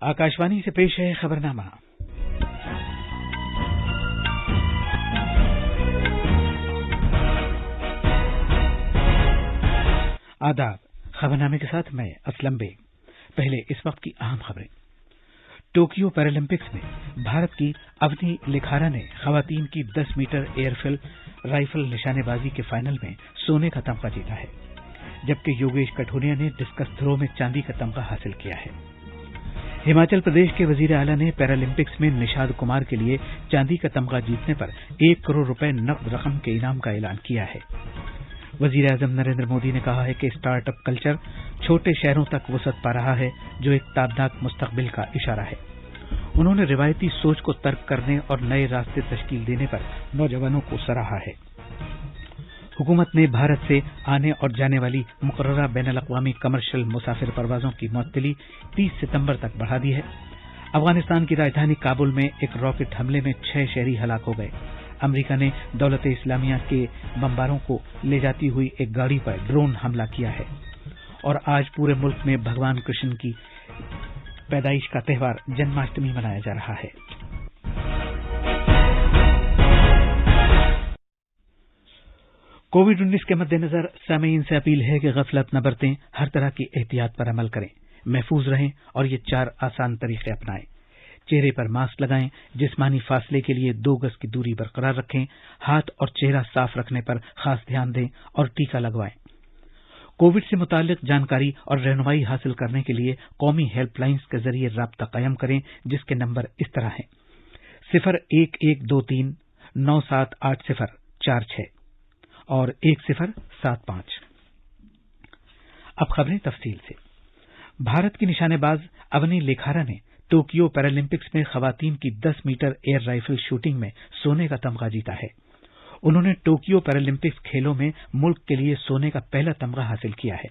आकाशवाणी से पेश है खबरनामा। आदाब। खबरनामे के साथ मैं असलम बेग। पहले इस वक्त की अहम खबरें। टोक्यो पैरालंपिक्स में भारत की अवनी लिखारा ने खवातीन की 10 मीटर एयर राइफल निशानेबाजी के फाइनल में सोने का तमगा जीता है, जबकि योगेश कठुनिया ने डिस्कस थ्रो में चांदी का तमगा हासिल किया है। हिमाचल प्रदेश के वजीर आला ने पैरालंपिक्स में निशाद कुमार के लिए चांदी का तमगा जीतने पर 1 करोड़ रुपए नकद रकम के इनाम का ऐलान किया है। वजीर आजम नरेंद्र मोदी ने कहा है कि स्टार्टअप कल्चर छोटे शहरों तक वसअत पा रहा है, जो एक ताबनाक मुस्तकबिल का इशारा है। उन्होंने रिवायती सोच को तर्क करने और नए रास्ते तश्कील देने पर नौजवानों को सराहा है। हुकूमत ने भारत से आने और जाने वाली मुकर्ररा बैनुल-अक़वामी कमर्शियल मुसाफिर परवाजों की मुअत्तली 30 सितंबर तक बढ़ा दी है। अफगानिस्तान की राजधानी काबुल में एक रॉकेट हमले में 6 शहरी हलाक हो गए। अमेरिका ने दौलत इस्लामिया के बमबारों को ले जाती हुई एक गाड़ी पर ड्रोन हमला किया है। और आज पूरे मुल्क में भगवान कृष्ण की पैदाइश का त्यौहार जन्माष्टमी मनाया जा रहा है। कोविड-19 के मद्देनजर सामीईन से अपील है कि गफलत न बरतें, हर तरह की एहतियात पर अमल करें, महफूज रहें और ये 4 आसान तरीके अपनाएं। चेहरे पर मास्क लगाएं, जिस्मानी फासले के लिए 2 गज की दूरी बरकरार रखें, हाथ और चेहरा साफ रखने पर खास ध्यान दें और टीका लगवाएं। कोविड से मुताल्लिक जानकारी और रहनुमाई हासिल करने के लिए कौमी हेल्पलाइंस के जरिए राब्ता कायम करें, जिसके नंबर इस तरह हैं 0112397804 46 और 1075। अब खबरें तफसील से। भारत की निशानेबाज अवनी लिखारा ने टोक्यो पैरालंपिक्स में खवातीन की 10 मीटर एयर राइफल शूटिंग में सोने का तमगा जीता है। उन्होंने टोक्यो पैरालंपिक्स खेलों में मुल्क के लिए सोने का पहला तमगा हासिल किया है।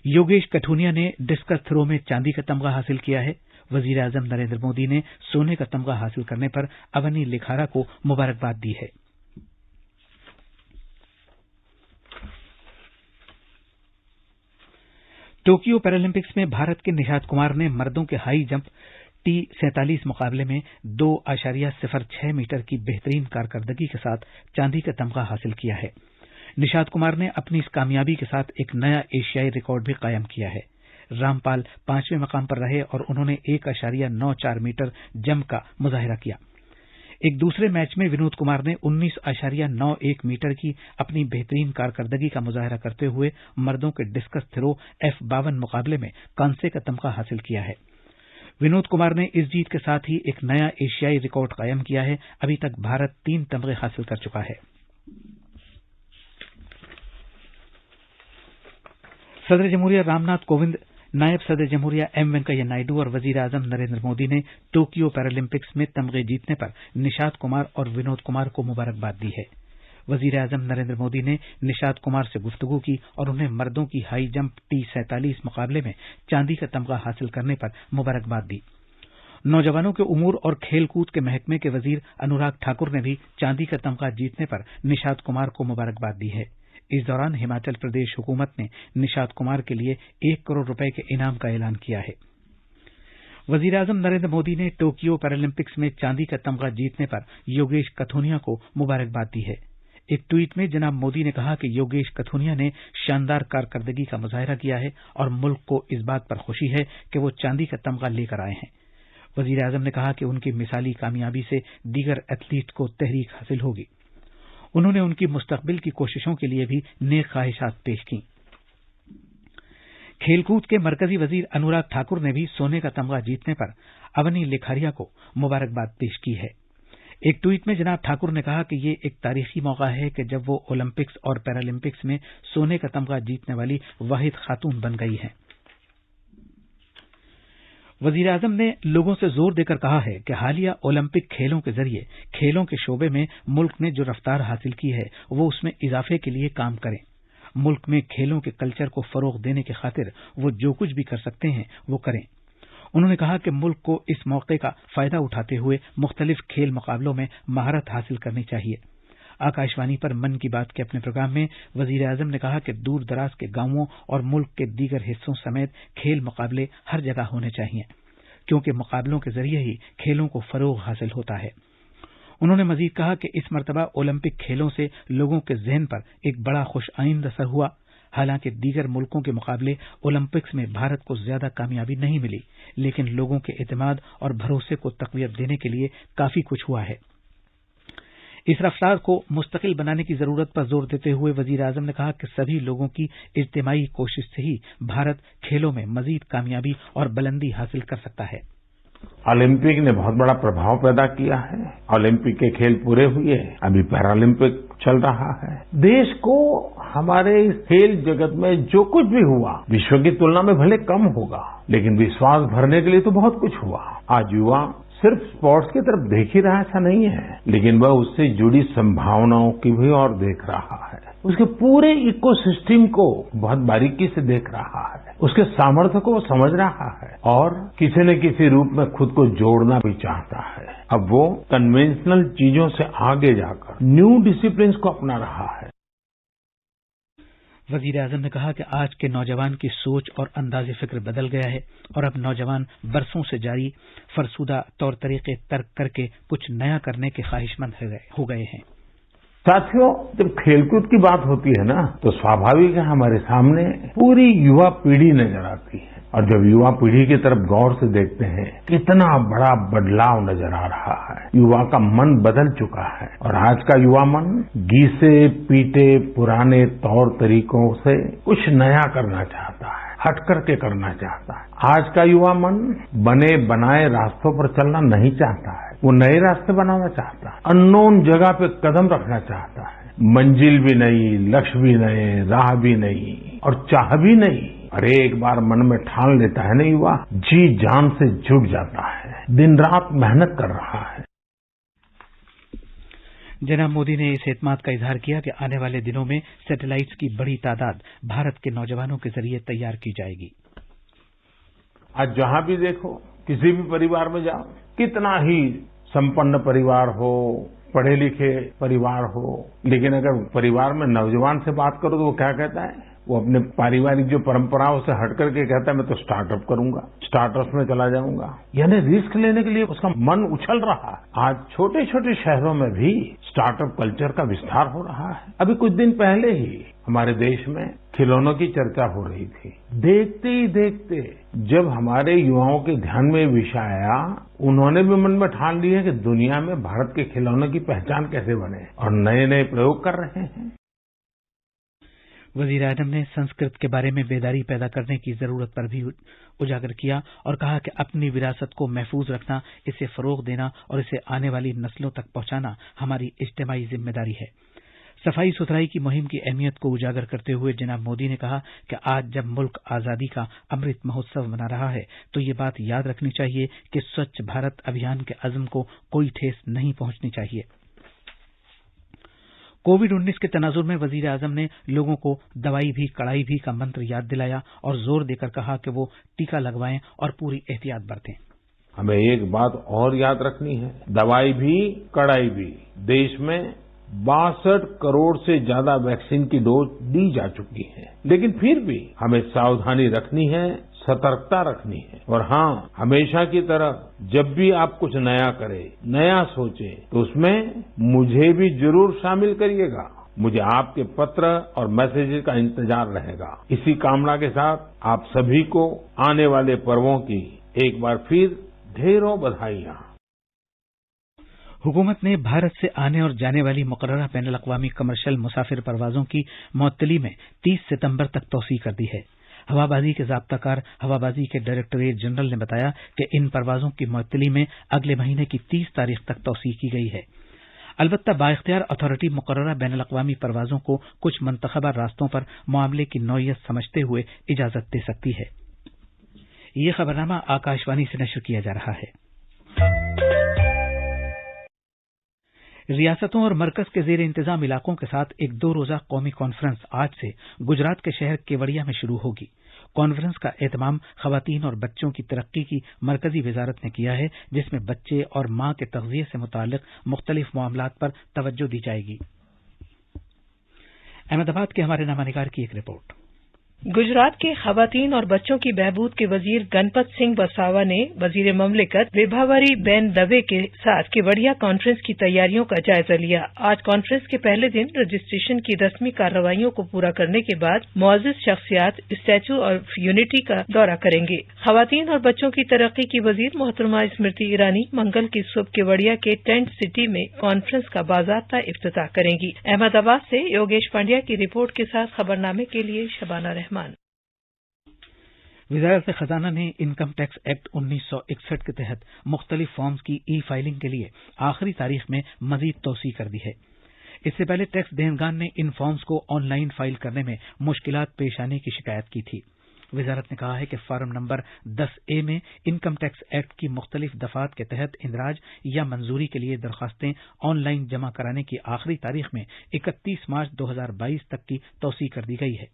योगेश कठुनिया ने डिस्कस थ्रो में चांदी का तमगा हासिल किया है। वजीर आजम नरेंद्र मोदी ने सोने का तमगा हासिल करने पर अवनी लिखारा को मुबारकबाद दी है। टोक्यो पैरालंपिक्स में भारत के निशाद कुमार ने मर्दों के हाई जंप T47 मुकाबले में 2.06 मीटर की बेहतरीन कारकर्दगी के साथ चांदी का तमगा हासिल किया है। निशाद कुमार ने अपनी इस कामयाबी के साथ एक नया एशियाई रिकॉर्ड भी कायम किया है। रामपाल 5वें मकाम पर रहे और उन्होंने 1.94 मीटर जंप का मुजाहिरा किया। एक दूसरे मैच में विनोद कुमार ने 19.91 मीटर की अपनी बेहतरीन कारकर्दगी का मुजाहिरा करते हुए मर्दों के डिस्कस थ्रो F52 मुकाबले में कांसे का तमगा हासिल किया है। विनोद कुमार ने इस जीत के साथ ही एक नया एशियाई रिकॉर्ड कायम किया है। अभी तक भारत 3 तमगे हासिल कर चुका है। सदर जमहूरिया रामनाथ कोविंद, नायब सदर जमहूरिया एम वेंकैया नायडू और वजीर आजम नरेंद्र मोदी ने टोक्यो पैरालंपिक्स में तमगे जीतने पर निशाद कुमार और विनोद कुमार को मुबारकबाद दी है। वजीर आजम नरेंद्र मोदी ने निशाद कुमार से गुफ्तगू की और उन्हें मर्दों की हाई जंप T47 मुकाबले में चांदी का तमगा हासिल करने पर मुबारकबाद दी। नौजवानों के उमूर और खेल कूद के महकमे के वजीर अनुराग ठाकुर ने भी चांदी का तमगा जीतने पर निशाद कुमार को मुबारकबाद दी है। इस दौरान हिमाचल प्रदेश हुकूमत ने निशाद कुमार के लिए 1 करोड़ रुपए के इनाम का ऐलान किया है। वजीर आजम नरेंद्र मोदी ने टोक्यो पैरालंपिक्स में चांदी का तमगा जीतने पर योगेश कठुनिया को मुबारकबाद दी है। एक ट्वीट में जनाब मोदी ने कहा कि योगेश कठुनिया ने शानदार कारकर्दगी का मुजाहिरा किया है और मुल्क को इस बात पर खुशी है कि वो चांदी का तमगा लेकर आए हैं। वजीर आजम ने कहा कि उनकी मिसाली कामयाबी से दीगर एथलीट को तहरीक हासिल होगी। उन्होंने उनकी मुस्तकबिल की कोशिशों के लिए भी नेक ख्वाहिशात पेश की। खेलकूद के मरकजी वजीर अनुराग ठाकुर ने भी सोने का तमगा जीतने पर अवनी लिखारिया को मुबारकबाद पेश की है। एक ट्वीट में जनाब ठाकुर ने कहा कि ये एक तारीखी मौका है कि जब वो ओलंपिक्स और पैरालंपिक्स में सोने का तमगा जीतने वाली वाहिद खातून बन गई हैं। वजीर आजम ने लोगों से जोर देकर कहा है कि हालिया ओलंपिक खेलों के जरिए खेलों के शोबे में मुल्क ने जो रफ्तार हासिल की है वो उसमें इजाफे के लिए काम करें। मुल्क में खेलों के कल्चर को फरोग देने की खातिर वो जो कुछ भी कर सकते हैं वो करें। उन्होंने कहा कि मुल्क को इस मौके का फायदा उठाते हुए मुख्तलिफ खेल मुकाबलों में महारत हासिल करनी चाहिए। आकाशवाणी पर मन की बात के अपने प्रोग्राम में वजीर आजम ने कहा कि दूर दराज के गांवों और मुल्क के दीगर हिस्सों समेत खेल मुकाबले हर जगह होने चाहिए। کیونکہ مقابلوں کے ذریعے ہی کھیلوں کو فروغ حاصل ہوتا ہے۔ انہوں نے مزید کہا کہ اس مرتبہ اولمپک کھیلوں سے لوگوں کے ذہن پر ایک بڑا خوش آئند اثر ہوا۔ حالانکہ دیگر ملکوں کے مقابلے اولمپکس میں بھارت کو زیادہ کامیابی نہیں ملی، لیکن لوگوں کے اعتماد اور بھروسے کو تقویت دینے کے لیے کافی کچھ ہوا ہے۔ اس رفتار کو مستقل بنانے کی ضرورت پر زور دیتے ہوئے وزیر اعظم نے کہا کہ سبھی لوگوں کی اجتماعی کوشش سے ہی بھارت کھیلوں میں مزید کامیابی اور بلندی حاصل کر سکتا ہے۔ اولمپک نے بہت بڑا پربھاؤ پیدا کیا ہے۔ اولمپک کے کھیل پورے ہوئے، ابھی پیرالمپک چل رہا ہے۔ دیش کو ہمارے اس کھیل جگت میں جو کچھ بھی ہوا وشو کی تلنا میں بھلے کم ہوگا، لیکن وشواس بھرنے کے لیے تو بہت کچھ ہوا۔ آج یوا صرف اسپورٹس کی طرف دیکھ ہی رہا ایسا نہیں ہے، لیکن وہ اس سے جڑی سمبھاوناؤں کی بھی اور دیکھ رہا ہے۔ اس کے پورے ایکو سسٹم کو بہت باریکی سے دیکھ رہا ہے، اس کے سامرتھ کو وہ سمجھ رہا ہے اور کسی نہ کسی روپ میں خود کو جوڑنا بھی چاہتا ہے۔ اب وہ کنونشنل چیزوں سے آگے جا کر نیو ڈسپلنس کو اپنا رہا ہے۔ وزیر اعظم نے کہا کہ آج کے نوجوان کی سوچ اور انداز فکر بدل گیا ہے اور اب نوجوان برسوں سے جاری فرسودہ طور طریقے ترک کر کے کچھ نیا کرنے کے خواہش مند ہو گئے ہیں۔ ساتھیوں، جب کھیل کود کی بات ہوتی ہے نا تو سوابھاوک ہے ہمارے سامنے پوری یوا پیڑھی نظر آتی ہے، اور جب یوا پیڑھی کی طرف غور سے دیکھتے ہیں کتنا بڑا بدلاؤ نظر آ رہا ہے۔ یوا کا من بدل چکا ہے اور آج کا یوا من گھیسے پیٹے پرانے طور طریقوں سے کچھ نیا کرنا چاہتا ہے، ہٹ کر کے کرنا چاہتا ہے۔ آج کا یوا من بنے بنائے راستوں پر چلنا نہیں چاہتا ہے، وہ نئے راستے بنانا چاہتا ہے، اننون جگہ پہ قدم رکھنا چاہتا ہے۔ منزل بھی نہیں، لکش بھی نہیں، راہ بھی نہیں اور چاہ بھی نہیں، اور ایک بار من میں ٹھان لیتا ہے نا یوا، جی جان سے جٹ جاتا ہے، دن رات محنت کر رہا ہے۔ جناب مودی نے اس اعتماد کا اظہار کیا کہ آنے والے دنوں میں سیٹلائٹس کی بڑی تعداد بھارت کے نوجوانوں کے ذریعے تیار کی جائے گی۔ آج جہاں بھی دیکھو، کسی بھی پریوار میں جاؤ، کتنا ہی سمپن پریوار ہو، پڑھے لکھے پریوار ہو، لیکن اگر پریوار میں نوجوان سے بات کرو تو وہ کیا کہتا ہے؟ وہ اپنے پاریوارک جو پرمپراؤں سے ہٹ کر کے کہتا ہے میں تو اسٹارٹ اپ کروں گا، اسٹارٹ اپس میں چلا جاؤں گا، یعنی رسک لینے کے لیے اس کا من اچھل رہا ہے۔ آج چھوٹے چھوٹے شہروں میں بھی اسٹارٹ اپ کلچر کا وستار ہو رہا ہے۔ ابھی کچھ دن پہلے ہی ہمارے دیش میں کھلونوں کی چرچا ہو رہی تھی۔ دیکھتے ہی دیکھتے جب ہمارے یواؤں کے دھیان میں وشے آیا، انہوں نے بھی من میں ٹھان لی ہے کہ دنیا میں بھارت کے کھلونوں کی پہچان کیسے بنے، اور نئے نئے پریوگ کر رہے ہیں۔ وزیر اعظم نے سنسکرت کے بارے میں بیداری پیدا کرنے کی ضرورت پر بھی اجاگر کیا اور کہا کہ اپنی وراثت کو محفوظ رکھنا، اسے فروغ دینا اور اسے آنے والی نسلوں تک پہنچانا ہماری اجتماعی ذمہ داری ہے۔ صفائی ستھرائی کی مہم کی اہمیت کو اجاگر کرتے ہوئے جناب مودی نے کہا کہ آج جب ملک آزادی کا امرت مہوتسو منا رہا ہے تو یہ بات یاد رکھنی چاہیے کہ سوچھ بھارت ابھیان کے عزم کو کوئی ٹھیس نہیں پہنچنی چاہیے۔ کووڈ-19 کے تناظر میں وزیر اعظم نے لوگوں کو دوائی بھی کڑائی بھی کا منتر یاد دلایا اور زور دے کر کہا کہ وہ ٹیکہ لگوائیں اور پوری احتیاط برتیں۔ ہمیں ایک بات اور یاد رکھنی ہے، دوائی بھی کڑائی بھی۔ دیش میں 62 کروڑ سے زیادہ ویکسین کی ڈوز دی جا چکی ہے، لیکن پھر بھی ہمیں ساودھانی رکھنی ہے، سترکتا رکھنی ہے، اور ہاں، ہمیشہ کی طرح جب بھی آپ کچھ نیا کریں، نیا سوچیں تو اس میں مجھے بھی ضرور شامل کریے گا۔ مجھے آپ کے پتر اور میسیجز کا انتظار رہے گا۔ اسی کامنا کے ساتھ آپ سبھی کو آنے والے پرووں کی ایک بار پھر ڈھیروں بدھائیاں۔ حکومت نے بھارت سے آنے اور جانے والی مقررہ بین الاقوامی کمرشل مسافر پروازوں کی معطلی میں 30 ستمبر تک توسیع کر دی ہے۔ ہوابازی کے ضابطہ کار ہوابازی کے ڈائریکٹوریٹ جنرل نے بتایا کہ ان پروازوں کی معطلی میں اگلے مہینے کی 30 تاریخ تک توسیع کی گئی ہے۔ البتہ بااختیار اتھارٹی مقررہ بین الاقوامی پروازوں کو کچھ منتخبہ راستوں پر معاملے کی نوعیت سمجھتے ہوئے اجازت دے سکتی ہے۔ یہ خبرنامہ آکاشوانی سے نشر کیا جا رہا ہے۔ ریاستوں اور مرکز کے زیر انتظام علاقوں کے ساتھ ایک 2 روزہ قومی کانفرنس آج سے گجرات کے شہر کیوڑیا میں شروع ہوگی۔ کانفرنس کا اہتمام خواتین اور بچوں کی ترقی کی مرکزی وزارت نے کیا ہے، جس میں بچے اور ماں کے تغذیے سے متعلق مختلف معاملات پر توجہ دی جائے گی۔ احمد آباد کے ہمارے نامہ نگار کی ایک رپورٹ۔ गुजरात के खवातीन और बच्चों की बहबूद के वजीर गणपत सिंह वसावा ने वजीर ममलिकत विभावरी बेन दवे के साथ केवड़िया कॉन्फ्रेंस की तैयारियों का जायजा लिया। आज कॉन्फ्रेंस के पहले दिन रजिस्ट्रेशन की रस्मी कार्रवाइयों को पूरा करने के बाद मुअज़्ज़िज़ शख्सियात स्टैच्यू ऑफ यूनिटी का दौरा करेंगे। खवातीन और बच्चों की तरक्की की वजीर मोहतरमा स्मृति ईरानी मंगल की सुबह केवड़िया के टेंट सिटी में कॉन्फ्रेंस का बाज़ाब्ता इफ्तिताह करेंगी। अहमदाबाद से योगेश पांड्या की रिपोर्ट के साथ खबरनामे के लिए शबाना रहमान। वज़ारत खजाना ने इनकम टैक्स एक्ट 1961 के तहत मुख्तलिफ फॉर्म्स की ई फाइलिंग के लिए आखिरी तारीख में मजीद तोसी कर दी है। इससे पहले टैक्स देनगान ने इन फॉर्म्स को ऑनलाइन फाइल करने में मुश्किलात पेश आने की शिकायत की थी। वज़ारत ने कहा है कि फॉर्म नंबर 10A में इनकम टैक्स एक्ट की मुख्तलिफ दफात के तहत इंदराज या मंजूरी के लिए दरखास्तें ऑनलाइन जमा कराने की आखिरी तारीख में 31 मार्च 2022 तक की तोसी कर दी गई है।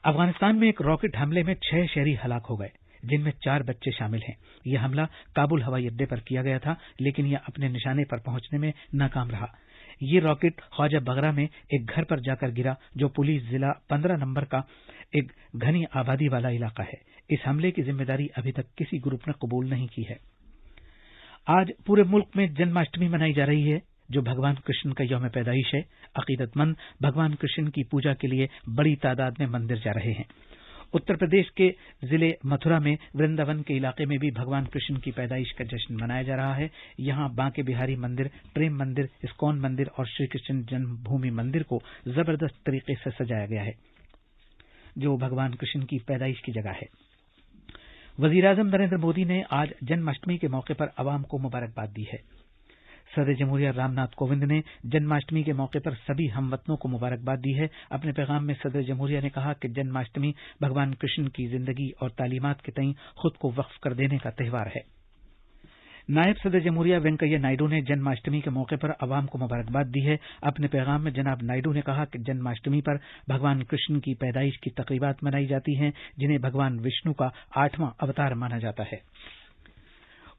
अफगानिस्तान में एक रॉकेट हमले में 6 शहरी हलाक हो गए, जिनमें 4 बच्चे शामिल हैं। यह हमला काबुल हवाई अड्डे पर किया गया था, लेकिन यह अपने निशाने पर पहुंचने में नाकाम रहा। ये रॉकेट ख्वाजा बगरा में एक घर पर जाकर गिरा, जो पुलिस जिला 15 नंबर का एक घनी आबादी वाला इलाका है। इस हमले की जिम्मेदारी अभी तक किसी ग्रुप ने कबूल नहीं की है। आज पूरे मुल्क में जन्माष्टमी मनाई जा रही है, जो भगवान कृष्ण का यौम पैदाइश है। अकीदतमंद भगवान कृष्ण की पूजा के लिए बड़ी तादाद में मंदिर जा रहे हैं। उत्तर प्रदेश के जिले मथुरा में वृंदावन के इलाके में भी भगवान कृष्ण की पैदाइश का जश्न मनाया जा रहा है। यहां बांके बिहारी मंदिर, प्रेम मंदिर, इस्कॉन मंदिर और श्री कृष्ण जन्मभूमि मंदिर को जबरदस्त तरीके से सजाया गया है, जो भगवान कृष्ण की पैदाइश की जगह है। वजीर-ए-आज़म नरेंद्र मोदी ने आज जन्माष्टमी के मौके पर अवाम को मुबारकबाद दी है। सदर जमहूरिया रामनाथ कोविंद ने जन्माष्टमी के मौके पर सभी हमवतनों को मुबारकबाद दी है। अपने पैगाम में सदर जमहूरिया ने कहा कि जन्माष्टमी भगवान कृष्ण की जिंदगी और तालीमात के तईं खुद को वक्फ कर देने का त्यौहार है। नायब सदर जमहूरिया वेंकैया नायडू ने जन्माष्टमी के मौके पर अवाम को मुबारकबाद दी है। अपने पैगाम में जनाब नायडू ने कहा कि जन्माष्टमी पर भगवान कृष्ण की पैदाइश की तकरीबात मनाई जाती हैं, जिन्हें भगवान विष्णु का 8वां अवतार माना जाता है।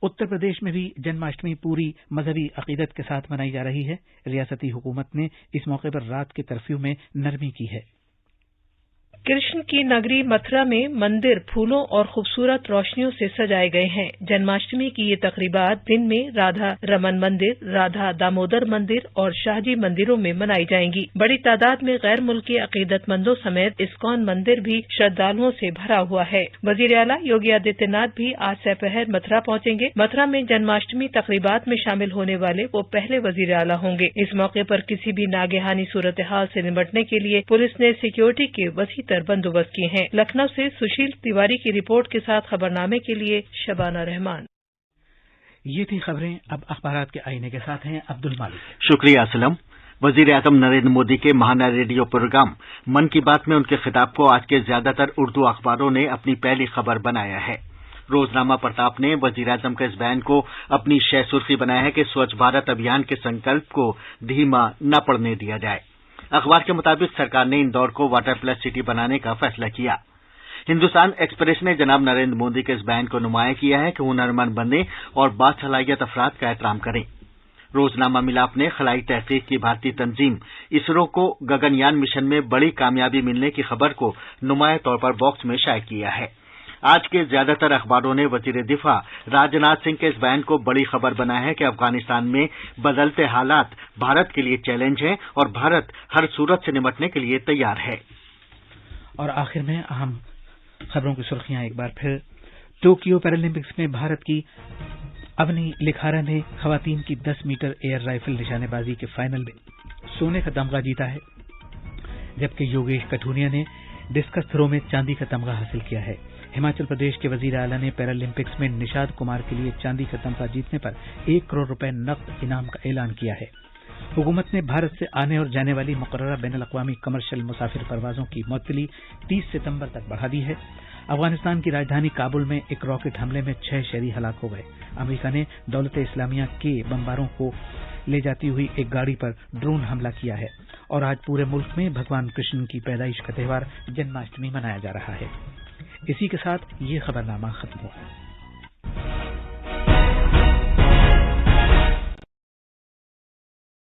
उत्तर प्रदेश में भी जन्माष्टमी पूरी मजहबी अकीदत के साथ मनाई जा रही है। रियासती हुकूमत ने इस मौके पर रात के कर्फ्यू में नरमी की है। कृष्ण की नगरी मथुरा में मंदिर फूलों और खूबसूरत रोशनियों से सजाए गए हैं। जन्माष्टमी की ये तकरीबात दिन में राधा रमन मंदिर, राधा दामोदर मंदिर और शाहजी मंदिरों में मनाई जाएंगी। बड़ी तादाद में गैर मुल्की अकीदतमंदों समेत इस्कॉन मंदिर भी श्रद्धालुओं से भरा हुआ है। वजीर आला योगी आदित्यनाथ भी आज दोपहर मथुरा पहुंचेंगे। मथुरा में जन्माष्टमी तकरीबात में शामिल होने वाले वो पहले वजीर आला होंगे। इस मौके पर किसी भी नागहानी सूरत हाल से निपटने के लिए पुलिस ने सिक्योरिटी के वसी बंदोबस्त किए हैं। लखनऊ से सुशील तिवारी की रिपोर्ट के साथ खबरनामे के लिए शबाना रहमान। ये थी खबरें। अब अखबारात के आईने के साथ हैं अब्दुल मालिक। शुक्रिया असलम। वजीर आज़म नरेंद्र मोदी के माहाना रेडियो प्रोग्राम मन की बात में उनके खिताब को आज के ज्यादातर उर्दू अखबारों ने अपनी पहली खबर बनाया है। रोजनामा प्रताप ने वजीर आज़म के इस बयान को अपनी शह सुर्खी बनाया है कि स्वच्छ भारत अभियान के संकल्प को धीमा न पड़ने दिया जाए। अखबार के मुताबिक सरकार ने इंदौर को वाटर प्लस सिटी बनाने का फैसला किया। हिंदुस्तान एक्सप्रेस ने जनाब नरेंद्र मोदी के इस बयान को नुमाया किया है कि हुनरमंद बने और बासलाहियत अफराद का एहतराम करें। रोजनामा मिलाप ने खलाई तहकीक की भारतीय तंजीम इसरो को गगनयान मिशन में बड़ी कामयाबी मिलने की खबर को नुमाया तौर पर बॉक्स में शाया किया है। आज के ज्यादातर अखबारों ने वजीर दिफा राजनाथ सिंह के इस बयान को बड़ी खबर बनाया है कि अफगानिस्तान में बदलते हालात भारत के लिए चैलेंज हैं और भारत हर सूरत से निपटने के लिए तैयार है। और आखिर में अहम खबरों की सुर्खियां एक बार फिर। टोक्यो पैरालंपिक्स में भारत की अवनी लिखारा ने खवातीन की 10 मीटर एयर राइफल निशानेबाजी के फाइनल में सोने का तमगा जीता है, जबकि योगेश कठुनिया ने डिस्कस थ्रो में चांदी का तमगा हासिल किया है। हिमाचल प्रदेश के वजीर आला ने पैरालंपिक्स में निशाद कुमार के लिए चांदी का तमगा जीतने पर 1 करोड़ रुपए नकद इनाम का ऐलान किया है। हुकूमत ने भारत से आने और जाने वाली मुकर्ररा बैनुल अक़वामी कमर्शियल मुसाफिर परवाजों की मुअत्तली 30 सितंबर तक बढ़ा दी है। अफगानिस्तान की राजधानी काबुल में एक रॉकेट हमले में 6 शहरी हलाक हो गए। अमेरिका ने दौलत इस्लामिया के बमबारों को ले जाती हुई एक गाड़ी पर ड्रोन हमला किया है। और आज पूरे मुल्क में भगवान कृष्ण की पैदाइश का त्यौहार जन्माष्टमी मनाया जा रहा है। इसी के साथ ये खबरनामा खत्म हुआ।